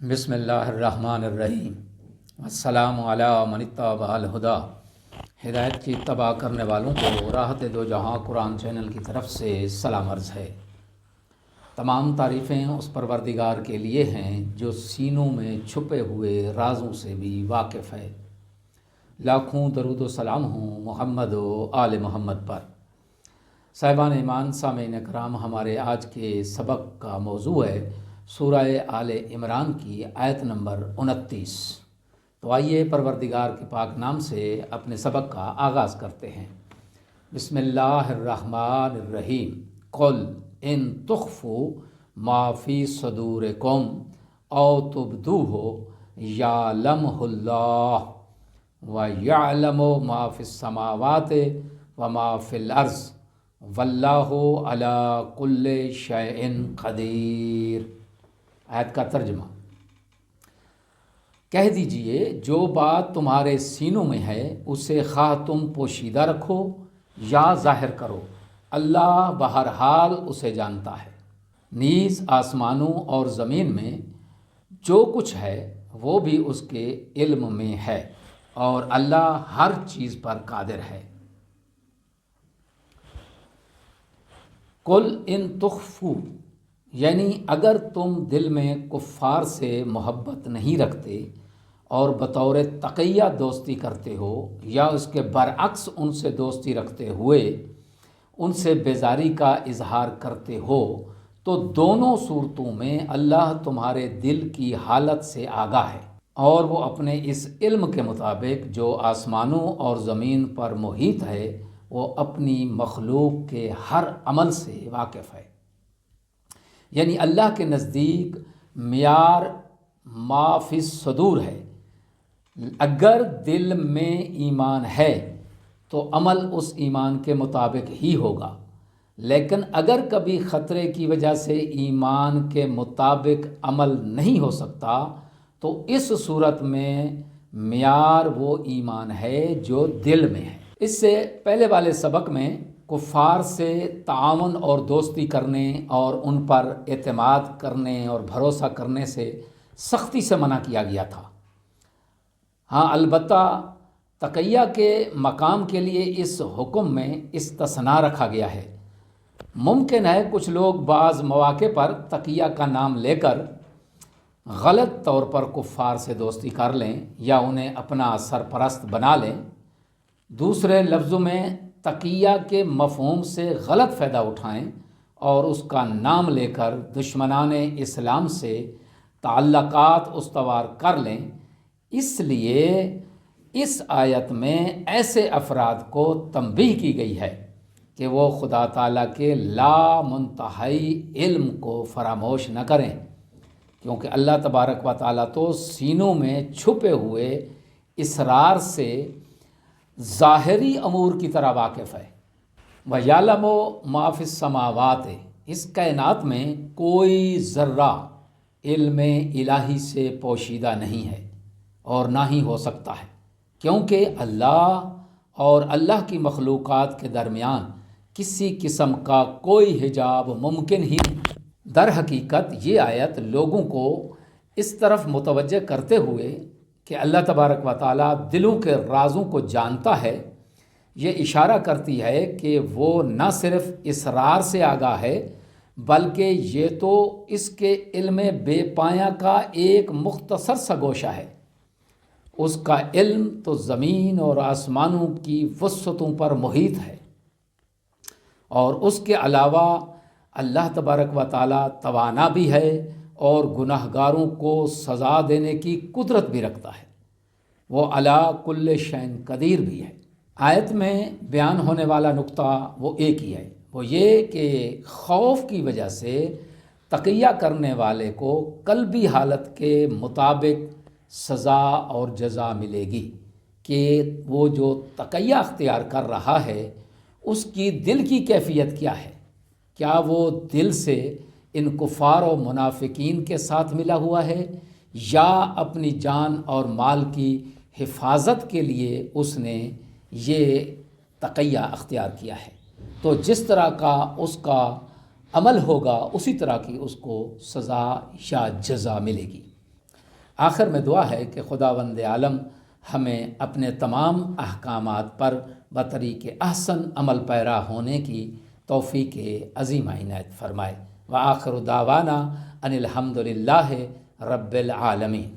بسم اللہ الرحمن الرحیم۔ السلام علی من اتبع الہدی۔ ہدایت کی اتباع کرنے والوں کو راحت دو جہاں قرآن چینل کی طرف سے سلام عرض ہے۔ تمام تعریفیں اس پروردگار کے لیے ہیں جو سینوں میں چھپے ہوئے رازوں سے بھی واقف ہے۔ لاکھوں درود و سلام ہوں محمد و آل محمد پر۔ صاحبان ایمان، سامعین کرام، ہمارے آج کے سبق کا موضوع ہے سورہ آل عمران کی آیت نمبر 29۔ تو آئیے پروردگار کے پاک نام سے اپنے سبق کا آغاز کرتے ہیں۔ بسم اللہ الرحمن الرحیم۔ قل ان تخفوا ما فی صدورکم او تبدوہ یعلمہ اللہ ویعلم ما فی السماوات وما فی الارض واللہ علی کل شیء قدیر۔ آیت کا ترجمہ: کہہ دیجئے جو بات تمہارے سینوں میں ہے اسے خواہ تم پوشیدہ رکھو یا ظاہر کرو، اللہ بہرحال اسے جانتا ہے۔ نیز آسمانوں اور زمین میں جو کچھ ہے وہ بھی اس کے علم میں ہے، اور اللہ ہر چیز پر قادر ہے۔ قل ان تخفوا، یعنی اگر تم دل میں کفار سے محبت نہیں رکھتے اور بطور تقیہ دوستی کرتے ہو، یا اس کے برعکس ان سے دوستی رکھتے ہوئے ان سے بیزاری کا اظہار کرتے ہو، تو دونوں صورتوں میں اللہ تمہارے دل کی حالت سے آگاہ ہے، اور وہ اپنے اس علم کے مطابق جو آسمانوں اور زمین پر محیط ہے وہ اپنی مخلوق کے ہر عمل سے واقف ہے۔ یعنی اللہ کے نزدیک معیار ما فی الصدور ہے۔ اگر دل میں ایمان ہے تو عمل اس ایمان کے مطابق ہی ہوگا، لیکن اگر کبھی خطرے کی وجہ سے ایمان کے مطابق عمل نہیں ہو سکتا تو اس صورت میں معیار وہ ایمان ہے جو دل میں ہے۔ اس سے پہلے والے سبق میں کفار سے تعاون اور دوستی کرنے اور ان پر اعتماد کرنے اور بھروسہ کرنے سے سختی سے منع کیا گیا تھا۔ ہاں، البتہ تقیہ کے مقام کے لیے اس حکم میں استثناء رکھا گیا ہے۔ ممکن ہے کچھ لوگ بعض مواقع پر تقیہ کا نام لے کر غلط طور پر کفار سے دوستی کر لیں یا انہیں اپنا سرپرست بنا لیں، دوسرے لفظوں میں تقیہ کے مفہوم سے غلط فائدہ اٹھائیں اور اس کا نام لے کر دشمنان اسلام سے تعلقات استوار کر لیں۔ اس لیے اس آیت میں ایسے افراد کو تنبیہ کی گئی ہے کہ وہ خدا تعالیٰ کے لا منتہی علم کو فراموش نہ کریں، کیونکہ اللہ تبارک و تعالیٰ تو سینوں میں چھپے ہوئے اسرار سے ظاہری امور کی طرح واقف ہے۔ وَيَعْلَمُ مَا فِي السَّمَاوَاتِ، اس کائنات میں کوئی ذرہ علم الہی سے پوشیدہ نہیں ہے اور نہ ہی ہو سکتا ہے، کیونکہ اللہ اور اللہ کی مخلوقات کے درمیان کسی قسم کا کوئی حجاب ممکن ہی نہیں۔ در حقیقت یہ آیت لوگوں کو اس طرف متوجہ کرتے ہوئے کہ اللہ تبارک و تعالیٰ دلوں کے رازوں کو جانتا ہے، یہ اشارہ کرتی ہے کہ وہ نہ صرف اسرار سے آگاہ ہے بلکہ یہ تو اس کے علم بے پایہ کا ایک مختصر سا گوشہ ہے۔ اس کا علم تو زمین اور آسمانوں کی وسعتوں پر محیط ہے، اور اس کے علاوہ اللہ تبارک و تعالیٰ توانا بھی ہے اور گناہ گاروں کو سزا دینے کی قدرت بھی رکھتا ہے۔ وہ علی کل شیء قدیر بھی ہے۔ آیت میں بیان ہونے والا نقطہ وہ ایک ہی ہے، وہ یہ کہ خوف کی وجہ سے تقیہ کرنے والے کو قلبی حالت کے مطابق سزا اور جزا ملے گی کہ وہ جو تقیہ اختیار کر رہا ہے اس کی دل کی کیفیت کیا ہے۔ کیا وہ دل سے ان کفار و منافقین کے ساتھ ملا ہوا ہے، یا اپنی جان اور مال کی حفاظت کے لیے اس نے یہ تقیہ اختیار کیا ہے؟ تو جس طرح کا اس کا عمل ہوگا اسی طرح کی اس کو سزا یا جزا ملے گی۔ آخر میں دعا ہے کہ خداوند عالم ہمیں اپنے تمام احکامات پر بطریق احسن عمل پیرا ہونے کی توفیق عظیم عنایت فرمائے۔ وآخر دعوانا ان الحمد للہ رب العالمین۔